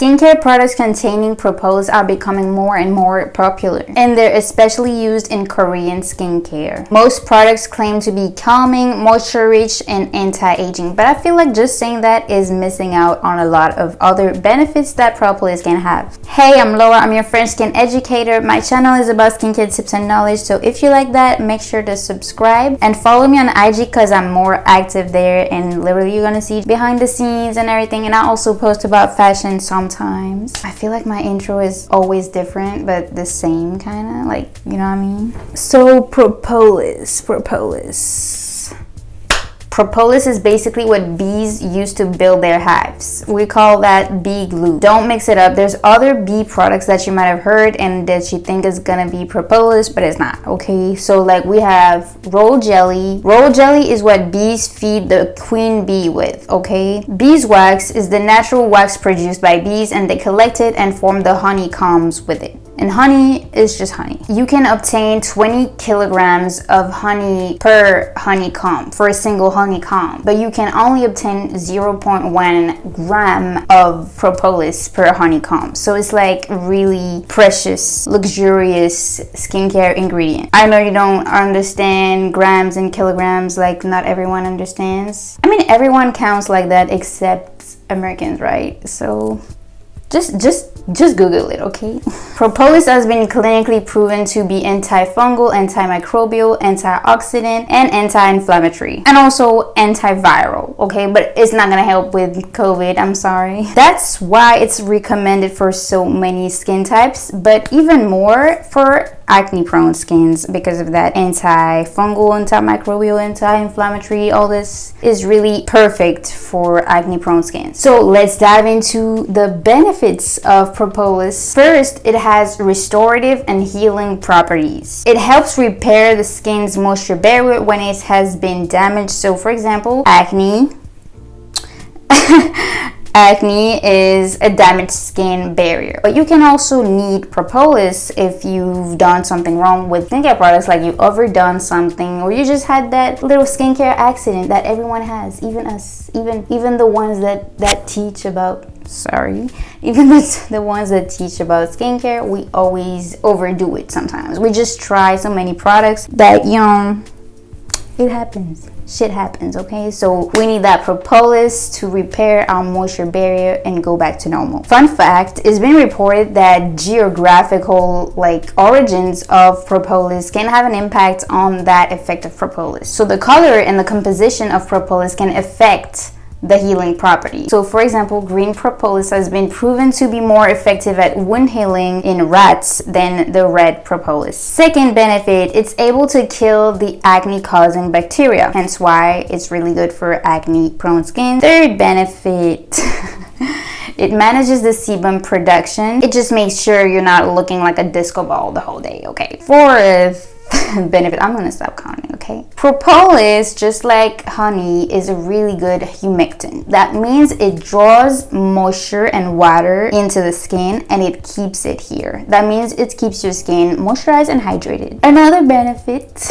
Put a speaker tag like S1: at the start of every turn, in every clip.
S1: Skincare products containing propolis are becoming more and more popular, and they're especially used in Korean skincare. Most products claim to be calming, moisture-rich, and anti-aging, but I feel like just saying that is missing out on a lot of other benefits that propolis can have. Hey, I'm Laura. I'm your French skin educator. My channel is about skincare tips and knowledge, so if you like that, make sure to subscribe and follow me on IG because I'm more active there, and literally you're gonna see behind the scenes and everything. And I also post about fashion sometimes. I feel like my intro is always different but the same, kind of, like, you know what I mean? So propolis is basically what bees use to build their hives. We call that bee glue. Don't mix it up. There's other bee products that you might have heard and that you think is gonna be propolis, but it's not, okay? So like we have roll jelly. Roll jelly is what bees feed the queen bee with, okay? Beeswax is the natural wax produced by bees, and they collect it and form the honeycombs with it. And honey is just honey. You can obtain 20 kilograms of honey per honeycomb for a single honeycomb, but you can only obtain 0.1 gram of propolis per honeycomb. So it's like really precious, luxurious skincare ingredient. I know you don't understand grams and kilograms, like not everyone understands. I mean, everyone counts like that except Americans, right? So just Google it, okay? Propolis has been clinically proven to be antifungal, antimicrobial, antioxidant, and anti-inflammatory, and also antiviral, okay? But it's not gonna help with COVID, I'm sorry. That's why it's recommended for so many skin types, but even more for acne-prone skins because of that antifungal, antimicrobial, anti-inflammatory. All this is really perfect for acne-prone skin. So let's dive into the benefits of propolis. First, it has restorative and healing properties. It helps repair the skin's moisture barrier when it has been damaged. So for example, acne is a damaged skin barrier, but you can also need propolis if you've done something wrong with skincare products, like you've overdone something, or you just had that little skincare accident that everyone has, even us, even the ones that teach about even the ones that teach about skincare. We always overdo it. Sometimes we just try so many products that, you know, it happens. Shit happens, okay? So we need that propolis to repair our moisture barrier and go back to normal. Fun fact, it's been reported that geographical origins of propolis can have an impact on that effect of propolis. So the color and the composition of propolis can affect the healing property. So for example, green propolis has been proven to be more effective at wound healing in rats than the red propolis. Second benefit, it's able to kill the acne causing bacteria, hence why it's really good for acne prone skin. Third benefit, it manages the sebum production. It just makes sure you're not looking like a disco ball the whole day, okay? Fourth benefit, I'm gonna stop counting, okay? Propolis, just like honey, is a really good humectant. That means it draws moisture and water into the skin and it keeps it here. That means it keeps your skin moisturized and hydrated. Another benefit,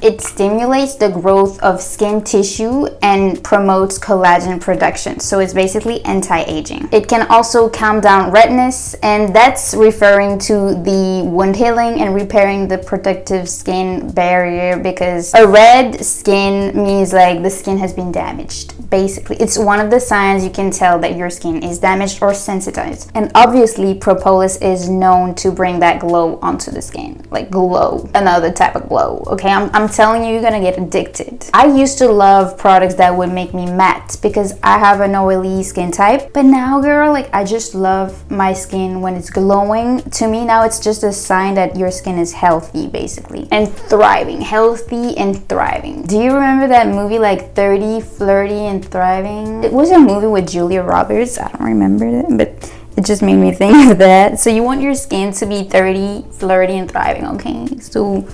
S1: it stimulates the growth of skin tissue and promotes collagen production. So it's basically anti-aging. It can also calm down redness, and that's referring to the wound healing and repairing the protective skin barrier, because a red skin means like the skin has been damaged. Basically, it's one of the signs you can tell that your skin is damaged or sensitized. And obviously propolis is known to bring that glow onto the skin, like glow, another type of glow, okay? I'm telling you, you're gonna get addicted. I used to love products that would make me matte because I have an oily skin type, but now, girl, like I just love my skin when it's glowing. To me now, it's just a sign that your skin is healthy, basically, and thriving. Healthy and thriving. Do you remember that movie like 30, Flirty, and Thriving? It was a movie with Julia Roberts. I don't remember it, but it just made me think of that. So you want your skin to be 30, flirty, and thriving, okay? So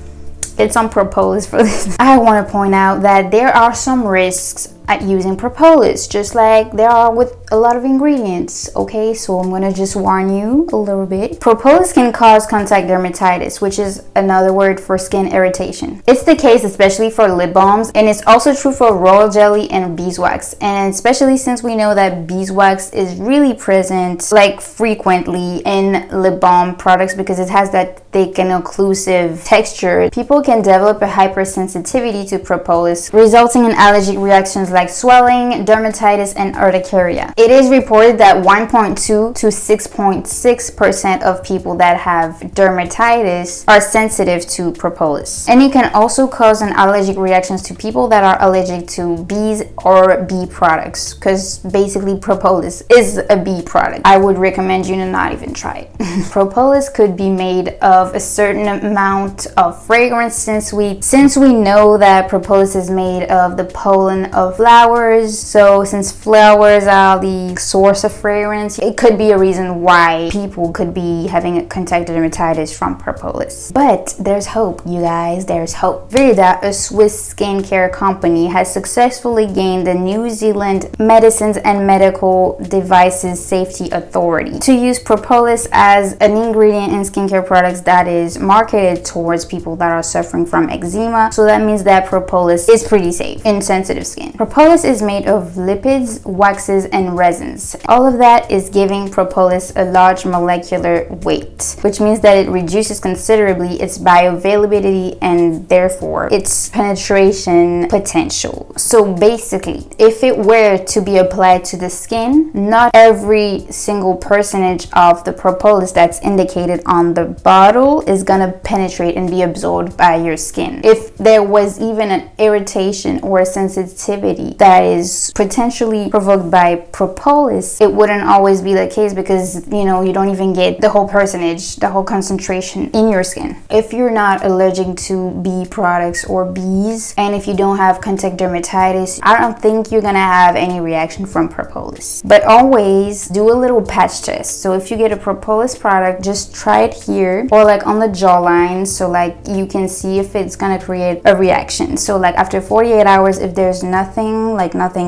S1: it's on propolis for this. I want to point out that there are some risks at using propolis, just like there are with a lot of ingredients. Okay, so I'm gonna just warn you a little bit. Propolis can cause contact dermatitis, which is another word for skin irritation. It's the case especially for lip balms, and it's also true for royal jelly and beeswax, and especially since we know that beeswax is really present like frequently in lip balm products because it has that thick and occlusive texture. People can develop a hypersensitivity to propolis, resulting in allergic reactions like swelling, dermatitis, and urticaria. It is reported that 1.2 to 6.6% of people that have dermatitis are sensitive to propolis. And it can also cause an allergic reactions to people that are allergic to bees or bee products, because basically propolis is a bee product. I would recommend you to not even try it. Propolis could be made of a certain amount of fragrance, since we know that propolis is made of the pollen of flowers. So since flowers are the source of fragrance, it could be a reason why people could be having a contact dermatitis from propolis. But there's hope, you guys, there's hope. Virida, a Swiss skincare company, has successfully gained the New Zealand Medicines and Medical Devices Safety Authority to use propolis as an ingredient in skincare products that is marketed towards people that are suffering from eczema. So that means that propolis is pretty safe in sensitive skin. Propolis is made of lipids, waxes, and resins. All of that is giving propolis a large molecular weight, which means that it reduces considerably its bioavailability and therefore its penetration potential. So basically, if it were to be applied to the skin, not every single percentage of the propolis that's indicated on the bottle is gonna penetrate and be absorbed by your skin. If there was even an irritation or a sensitivity that is potentially provoked by propolis, it wouldn't always be the case, because you don't even get the whole percentage, the whole concentration in your skin. If you're not allergic to bee products or bees, and if you don't have contact dermatitis, I don't think you're gonna have any reaction from propolis. But always do a little patch test. So if you get a propolis product, just try it here or like on the jawline, so like you can see if it's gonna create a reaction. So like after 48 hours, if there's nothing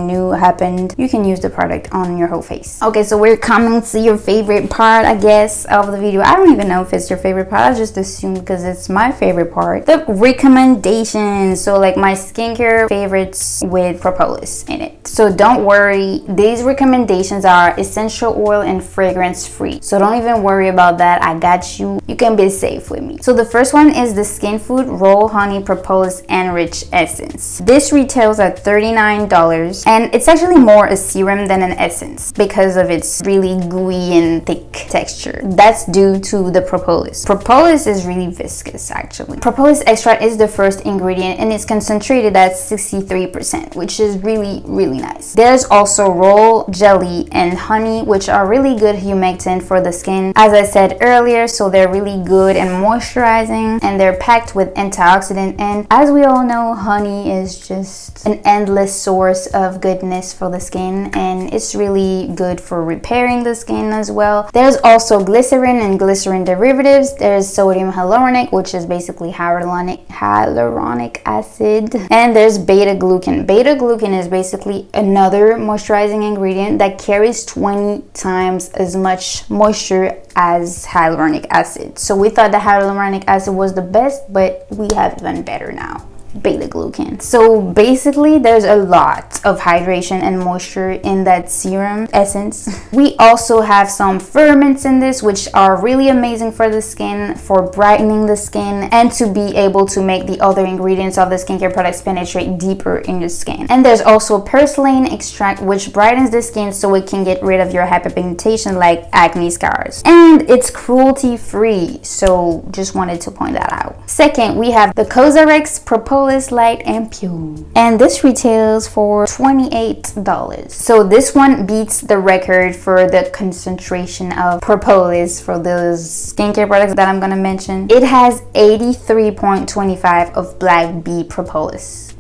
S1: new happened, you can use the product on your whole face. Okay, so we're coming to your favorite part, I guess, of the video. I don't even know if it's your favorite part. I just assume because it's my favorite part. The recommendations. So like my skincare favorites with propolis in it. So don't worry, these recommendations are essential oil and fragrance free. So don't even worry about that. I got you. You can be safe with me. So the first one is the Skinfood Raw Honey Propolis Enrich Essence. This retails at $39, and it's actually more a serum than an essence because of its really gooey and thick texture. That's due to the propolis. Propolis is really viscous actually. Propolis extract is the first ingredient and it's concentrated at 63%, which is really nice. There's also royal jelly and honey, which are really good humectant for the skin, as I said earlier. So they're really good and moisturizing, and they're packed with antioxidant, and as we all know, honey is just an endless source of goodness for the skin, and it's really good for repairing the skin as well. There's also glycerin and glycerin derivatives. There's sodium hyaluronic, which is basically hyaluronic acid, and there's beta glucan. Beta glucan is basically another moisturizing ingredient that carries 20 times as much moisture as hyaluronic acid. So we thought the hyaluronic acid was the best, but we have even better now. Beta glucan. So basically there's a lot of hydration and moisture in that serum essence. We also have some ferments in this, which are really amazing for the skin, for brightening the skin, and to be able to make the other ingredients of the skincare products penetrate deeper in your skin. And there's also purslane extract, which brightens the skin so it can get rid of your hyperpigmentation like acne scars, and it's cruelty free, so just wanted to point that out. Second, we have the COSRX Propolis Light Ampoule, and this retails for $28. So this one beats the record for the concentration of propolis for those skincare products that I'm gonna mention. It has 83.25 of black bee propolis.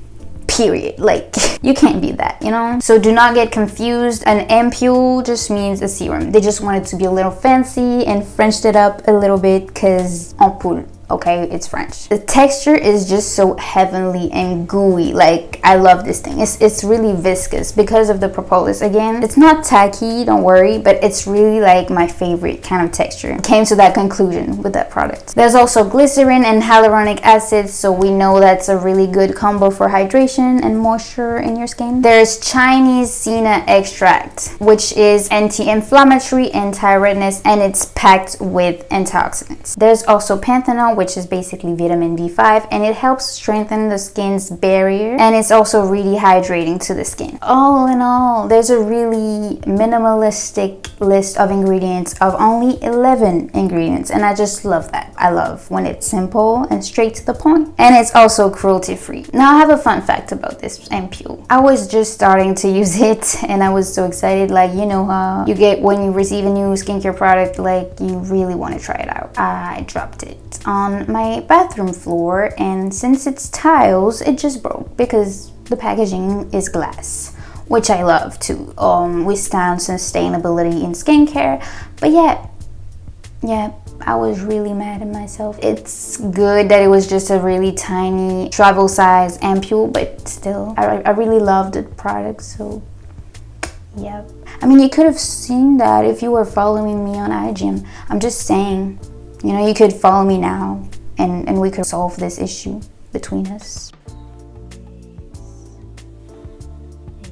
S1: Period. Like, you can't beat that, So do not get confused. An ampoule just means a serum. They just wanted to be a little fancy and Frenched it up a little bit because ampoule. okay? It's French. The texture is just so heavenly and gooey. Like, I love this thing. It's really viscous because of the propolis. Again, it's not tacky, don't worry, but it's really like my favorite kind of texture. Came to that conclusion with that product. There's also glycerin and hyaluronic acid, so we know that's a really good combo for hydration and moisture in your skin. There's Chinese senna extract, which is anti-inflammatory, anti-redness, and it's packed with antioxidants. There's also panthenol, which is basically vitamin B5, and it helps strengthen the skin's barrier, and it's also really hydrating to the skin. All in all, there's a really minimalistic list of ingredients of only 11 ingredients, and I just love that. I love when it's simple and straight to the point, and it's also cruelty free. Now I have a fun fact about this Ampoule. I was just starting to use it and I was so excited. Like, you know how you get when you receive a new skincare product, like you really want to try it out. I dropped it on my bathroom floor, and since it's tiles, it just broke because the packaging is glass, which I love to withstand sustainability in skincare. But yeah, I was really mad at myself. It's good that it was just a really tiny travel size Ampoule, but still, I really loved the product. So yeah, I mean, you could have seen that if you were following me on IG. I'm just saying, you know, you could follow me now and we could solve this issue between us.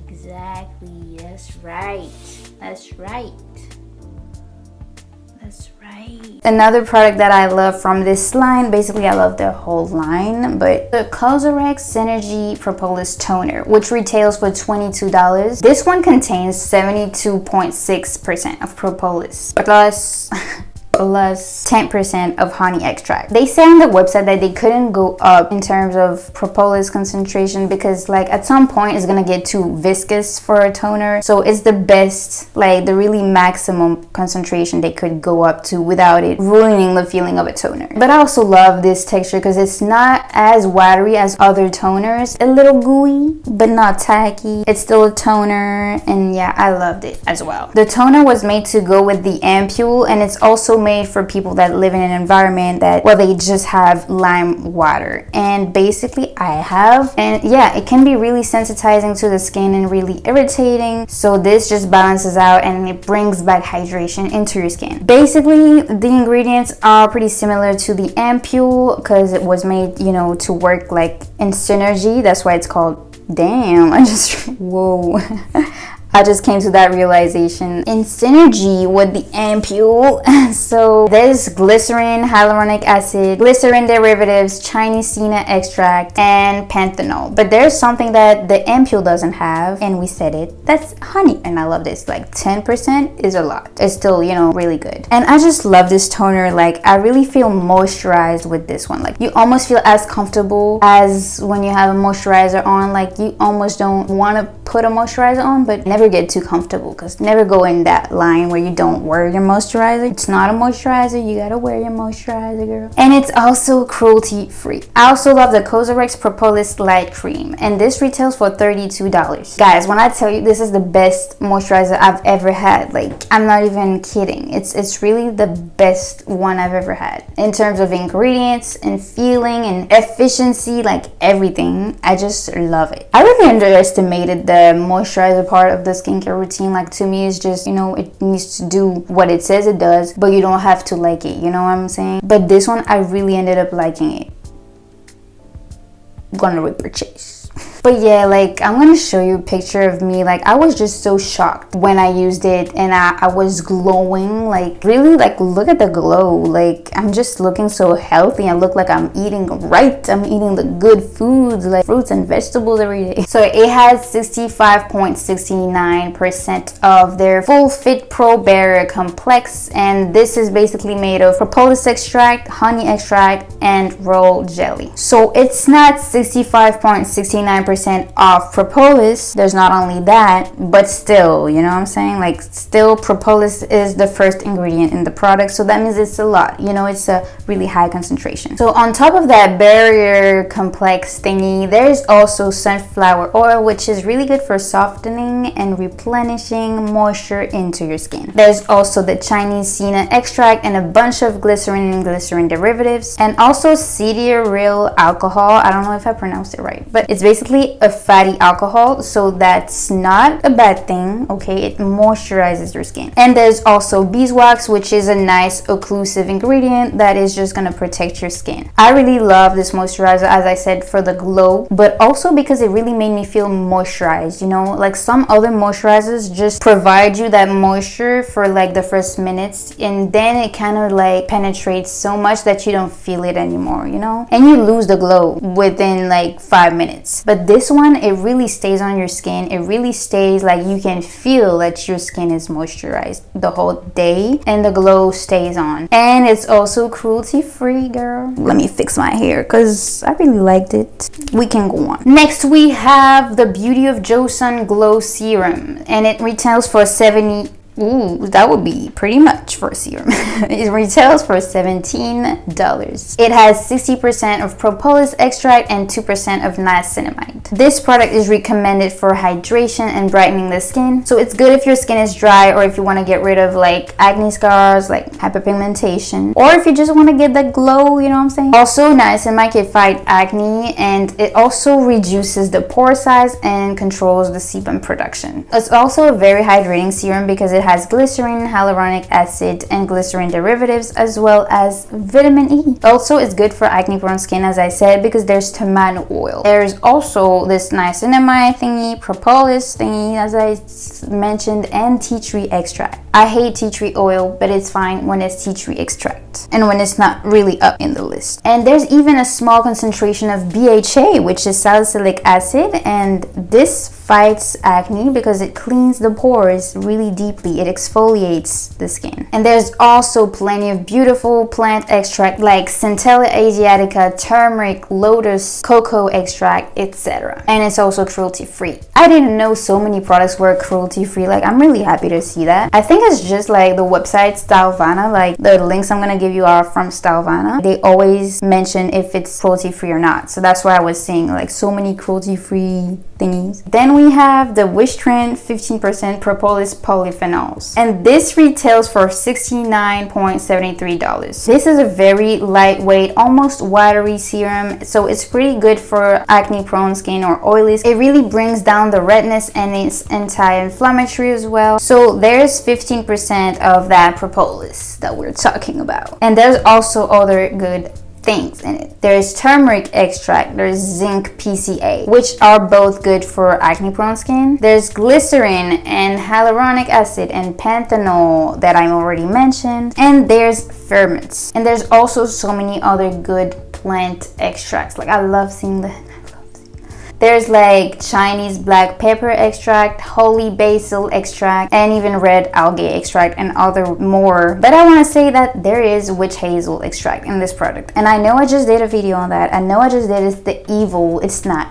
S1: Exactly, that's right. That's right. That's right. Another product that I love from this line, basically I love the whole line, but the COSRX Synergy Propolis Toner, which retails for $22. This one contains 72.6% of propolis plus 10% of honey extract. They say on the website that they couldn't go up in terms of propolis concentration because like at some point it's gonna get too viscous for a toner. So it's the best, like the really maximum concentration they could go up to without it ruining the feeling of a toner. But I also love this texture because it's not as watery as other toners. A little gooey, but not tacky. It's still a toner, and yeah, I loved it as well. The toner was made to go with the Ampoule, and it's also made for people that live in an environment that, well, they just have lime water, and basically I have, and yeah, it can be really sensitizing to the skin and really irritating. So this just balances out and it brings back hydration into your skin. Basically the ingredients are pretty similar to the Ampoule because it was made, you know, to work like in synergy. That's why it's called, damn, I just whoa I just came to that realization. In synergy with the Ampoule. So there's glycerin, hyaluronic acid, glycerin derivatives, Chinese senna extract, and panthenol. But there's something that the Ampoule doesn't have, and we said it, that's honey. And I love this, like 10% is a lot. It's still, you know, really good. And I just love this toner. Like I really feel moisturized with this one. Like you almost feel as comfortable as when you have a moisturizer on. Like you almost don't want to put a moisturizer on, but never get too comfortable, because never go in that line where you don't wear your moisturizer. It's not a moisturizer, you gotta wear your moisturizer, girl. And it's also cruelty free. I also love the COSRX Propolis Light Cream, and this retails for $32. Guys, when I tell you this is the best moisturizer I've ever had, like I'm not even kidding. It's really the best one I've ever had in terms of ingredients and feeling and efficiency, like everything. I just love it. I really underestimated the moisturizer part of the skincare routine. Like to me, it's just, you know, it needs to do what it says it does, but you don't have to like it, you know what I'm saying? But this one, I really ended up liking it. I'm gonna repurchase. But yeah, like I'm gonna show you a picture of me. Like I was just so shocked when I used it, and I was glowing. Like really, like look at the glow. Like I'm just looking so healthy. I look like I'm eating right. I'm eating the good foods, like fruits and vegetables every day. So it has 65.69% of their full fit pro barrier complex, and this is basically made of propolis extract, honey extract, and royal jelly. So it's not 65.69% 50% off propolis. There's not only that, but still, you know what I'm saying? Like, still propolis is the first ingredient in the product, so that means it's a lot, you know, it's a really high concentration. So on top of that barrier complex thingy, there's also sunflower oil, which is really good for softening and replenishing moisture into your skin. There's also the Chinese senna extract and a bunch of glycerin and glycerin derivatives, and also cereal alcohol. I don't know if I pronounced it right, but it's basically a fatty alcohol, so that's not a bad thing, okay? It moisturizes your skin. And there's also beeswax, which is a nice occlusive ingredient that is just gonna protect your skin. I really love this moisturizer, as I said, for the glow, but also because it really made me feel moisturized, you know? Like some other moisturizers just provide you that moisture for like the first minutes, and then it kind of like penetrates so much that you don't feel it anymore, you know? And you lose the glow within like 5 minutes. But this one, it really stays on your skin. It really stays, like you can feel that your skin is moisturized the whole day, and the glow stays on. And it's also cruelty free, girl. Let me fix my hair because I really liked it. We can go on. Next we have the Beauty of Joseon Glow Serum, and it retails for 70. Ooh, that would be pretty much for a serum. It retails for $17. It has 60% of propolis extract and 2% of niacinamide. This product is recommended for hydration and brightening the skin. So it's good if your skin is dry, or if you want to get rid of like acne scars, like hyperpigmentation, or if you just want to get that glow, you know what I'm saying? Also, niacinamide can fight acne, and it also reduces the pore size and controls the sebum production. It's also a very hydrating serum because it has glycerin, hyaluronic acid, and glycerin derivatives, as well as vitamin E. Also, it's good for acne prone skin, as I said, because there's tomato oil. There's also this niacinamide thingy, propolis thingy, as I mentioned, and tea tree extract. I hate tea tree oil, but it's fine when it's tea tree extract and when it's not really up in the list. And there's even a small concentration of BHA, which is salicylic acid, and this fights acne because it cleans the pores really deeply. It exfoliates the skin. And there's also plenty of beautiful plant extract like Centella asiatica, turmeric, lotus, cocoa extract, etc. And it's also cruelty free. I didn't know so many products were cruelty free. Like, I'm really happy to see that. I think it's just like the website Stylevana, like the links I'm gonna give you are from Stylevana. They always mention if it's cruelty free or not. So that's why I was seeing like so many cruelty free thingies. Then we have the Wishtrend 15% propolis polyphenols, and this retails for $69.73. This is a very lightweight, almost watery serum, so it's pretty good for acne prone skin or oily skin. It really brings down the redness, and it's anti-inflammatory as well. So there's 15% of that propolis that we're talking about. And there's also other good things in it. There's turmeric extract, there's zinc PCA, which are both good for acne prone skin. There's glycerin and hyaluronic acid and panthenol that I already mentioned, and there's ferments. And there's also so many other good plant extracts. Like, I love seeing the There's like Chinese black pepper extract, holy basil extract, and even red algae extract, and other more. But I want to say that there is witch hazel extract in this product. And I know I just did a video on that. I know I just did it's the evil. It's not,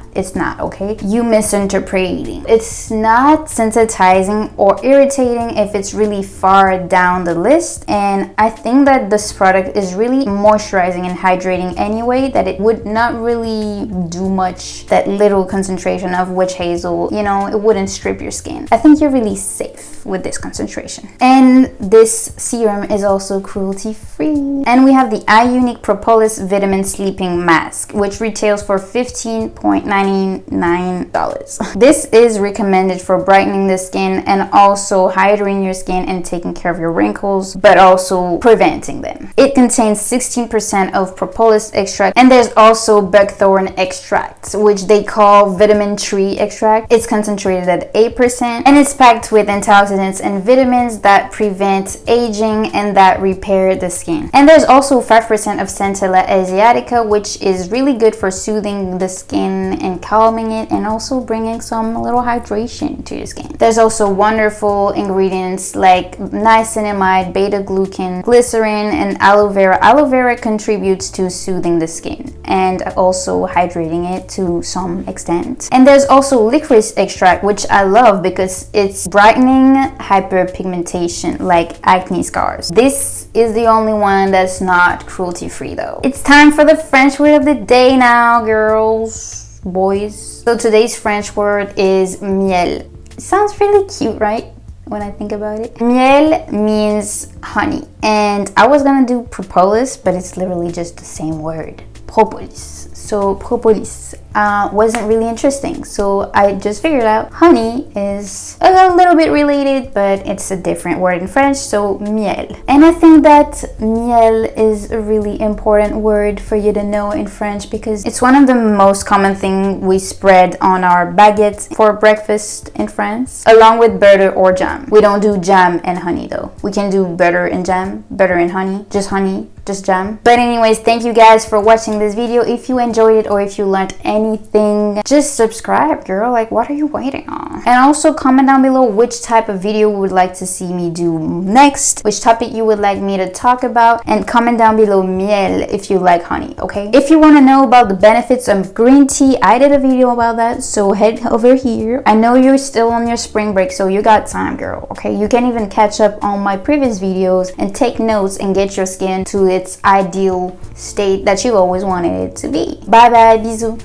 S1: okay? You misinterpreting. It's not sensitizing or irritating if it's really far down the list. And I think that this product is really moisturizing and hydrating anyway, that it would not really do much. That little concentration of witch hazel, you know, it wouldn't strip your skin. I think you're really safe with this concentration. And this serum is also cruelty free. And we have the iUnik Propolis Vitamin Sleeping Mask, which retails for $15.99. This is recommended for brightening the skin and also hydrating your skin and taking care of your wrinkles, but also preventing them. It contains 16% of propolis extract, and there's also buckthorn extract, which they call vitamin tree extract. It's concentrated at 8%, and it's packed with antioxidants and vitamins that prevent aging and that repair the skin. And there's also 5% of Centella asiatica, which is really good for soothing the skin and calming it, and also bringing some little hydration to your skin. There's also wonderful ingredients like niacinamide, beta-glucan, glycerin, and aloe vera. Aloe vera contributes to soothing the skin and also hydrating it to some extent. And there's also licorice extract, which I love because it's brightening hyperpigmentation like acne scars. This is the only one that's not cruelty free though. It's time for the French word of the day now, girls, boys. So today's French word is miel. It sounds really cute, right? When I think about it. Miel means honey, and I was gonna do propolis, but it's literally just the same word, propolis. So propolis wasn't really interesting, so I just figured out honey is a little bit related, but it's a different word in French, so miel. And I think that miel is a really important word for you to know in French because it's one of the most common thing we spread on our baguettes for breakfast in France, along with butter or jam. We don't do jam and honey though. We can do butter and jam, butter and honey, just jam. But anyways, thank you guys for watching this video. If you enjoyed it or if you learned anything, just subscribe, girl. Like, what are you waiting on? And also comment down below which type of video you would like to see me do next, which topic you would like me to talk about, and comment down below miel if you like honey, okay? If you want to know about the benefits of green tea, I did a video about that, so head over here. I know you're still on your spring break, so you got time, girl, okay? You can even catch up on my previous videos and take notes and get your skin to its ideal state that you always wanted it to be. Bye bye, bisous.